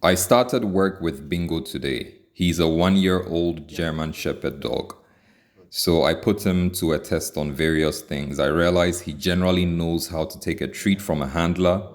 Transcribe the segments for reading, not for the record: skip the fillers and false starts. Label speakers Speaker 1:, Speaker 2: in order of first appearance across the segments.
Speaker 1: I started work with Bingo today. He's a 1-year-old German Shepherd dog. So I put him to a test on various things. I realized he generally knows how to take a treat from a handler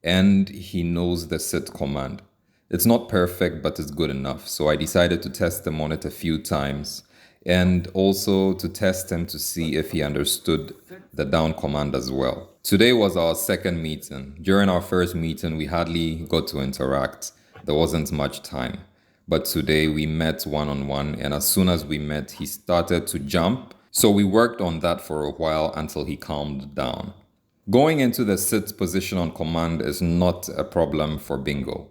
Speaker 1: and he knows the sit command. It's not perfect, but it's good enough. So I decided to test him on it a few times and also to test him to see if he understood the down command as well. Today was our second meeting. During our first meeting, we hardly got to interact. There wasn't much time. But today we met one-on-one, and as soon as we met, he started to jump. So we worked on that for a while until he calmed down. Going into the sit position on command is not a problem for Bingo.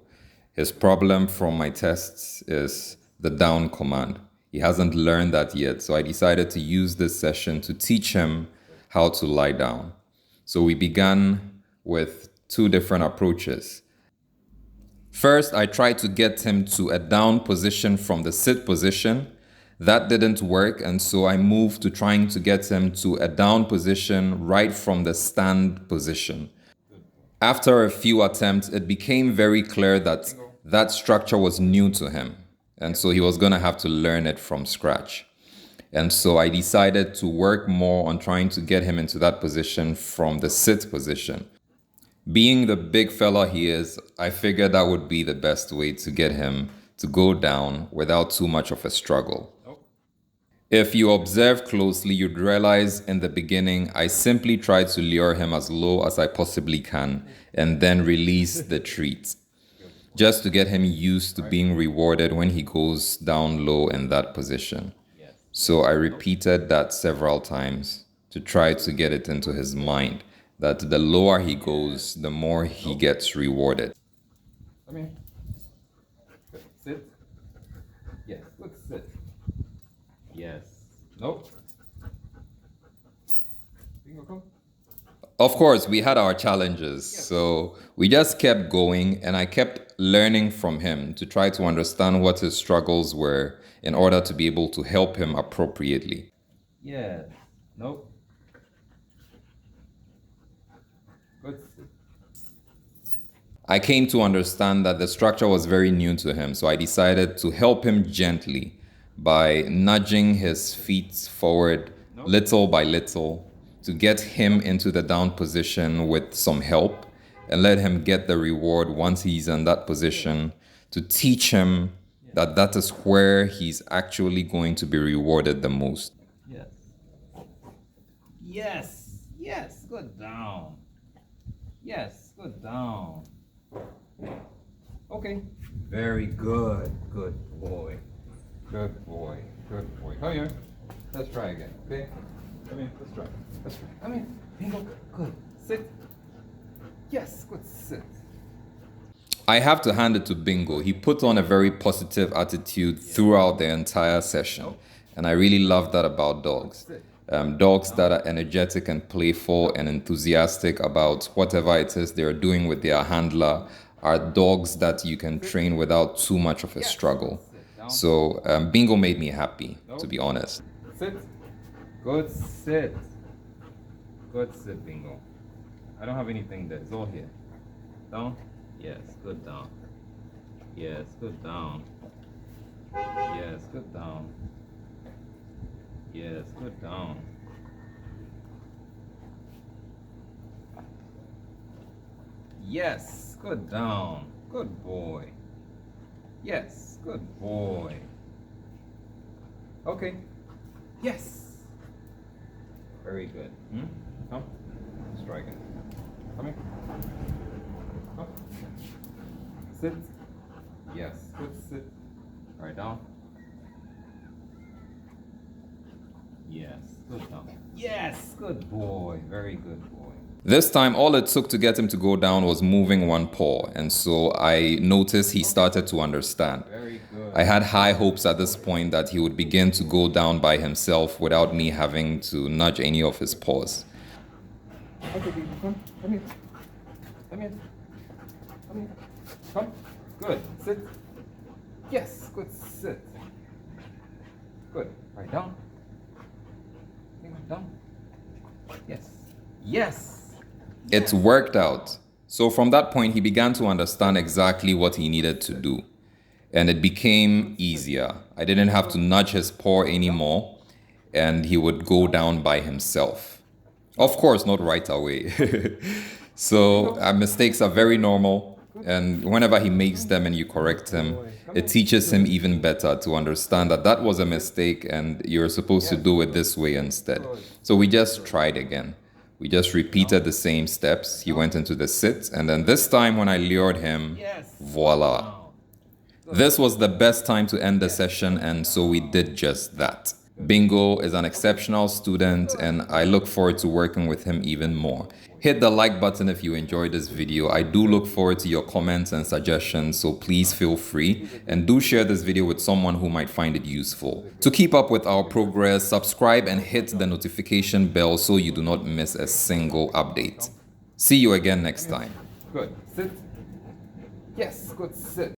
Speaker 1: His problem from my tests is the down command. He hasn't learned that yet, so I decided to use this session to teach him how to lie down. So we began with two different approaches. First, I tried to get him to a down position from the sit position. That didn't work, and so I moved to trying to get him to a down position right from the stand position. After a few attempts, it became very clear that that structure was new to him, and so he was going to have to learn it from scratch. And so I decided to work more on trying to get him into that position from the sit position. Being the big fella he is, I figured that would be the best way to get him to go down without too much of a struggle. If you observe closely, you'd realize in the beginning, I simply tried to lure him as low as I possibly can and then release the treat, just to get him used to being rewarded when he goes down low in that position. So I repeated that several times to try to get it into his mind that the lower he goes, the more he gets rewarded.
Speaker 2: Come here. Good. Sit. Yes. Good. Sit. Yes. Nope. Bingo, come.
Speaker 1: Of course, we had our challenges, so we just kept going and I kept learning from him to try to understand what his struggles were in order to be able to help him appropriately.
Speaker 2: Yes. Nope. Good. Sit.
Speaker 1: I came to understand that the structure was very new to him, so I decided to help him gently by nudging his feet forward little by little to get him into the down position with some help and let him get the reward once he's in that position to teach him that that is where he's actually going to be rewarded the most.
Speaker 2: Yes. Yes. Yes. Good down. Yes. Good down. Okay. Very good. Good boy. Good boy. Good boy. Come here. Let's try again. Okay? Come here. Let's try. Let's try. Come here. Bingo. Good. Sit. Yes. Good. Sit.
Speaker 1: I have to hand it to Bingo. He put on a very positive attitude throughout the entire session. And I really love that about dogs. Dogs that are energetic and playful and enthusiastic about whatever it is they're doing with their handler are dogs that you can train without too much of a struggle. So Bingo made me happy, to be honest.
Speaker 2: Sit. Good sit. Good sit, Bingo. I don't have anything there. It's all here. Down. Yes. Good down. Yes. Good down. Yes. Good down. Yes. Good down. Yes. Good down. Good boy. Yes. Good boy. Okay. Yes. Very good. Come. Let's try again. Come here. Come. Sit. Yes. Good sit. All right, down. Yes. Good down. Yes. Good boy. Very good boy.
Speaker 1: This time, all it took to get him to go down was moving one paw, and so I noticed he started to understand.
Speaker 2: Very good.
Speaker 1: I had high hopes at this point that he would begin to go down by himself without me having to nudge any of his paws.
Speaker 2: Okay, baby, come. Come here. Come here. Come here. Come. Good. Sit. Yes. Good. Sit. Good. Right down. Down. Yes. Yes.
Speaker 1: It worked out. So from that point, he began to understand exactly what he needed to do. And it became easier. I didn't have to nudge his paw anymore, and he would go down by himself. Of course, not right away. So mistakes are very normal, and whenever he makes them and you correct him, it teaches him even better to understand that that was a mistake and you're supposed to do it this way instead. So we just tried again. We just repeated the same steps. He went into the sit, and then this time when I lured him,
Speaker 2: Yes.
Speaker 1: voila.
Speaker 2: Down.
Speaker 1: This was the best time to end the session, and so we did just that. Bingo is an exceptional student, and I look forward to working with him even more. Hit the like button if you enjoyed this video. I do look forward to your comments and suggestions, so please feel free. And do share this video with someone who might find it useful. To keep up with our progress, subscribe and hit the notification bell so you do not miss a single update. See you again next time.
Speaker 2: Good. Sit. Yes, good. Sit.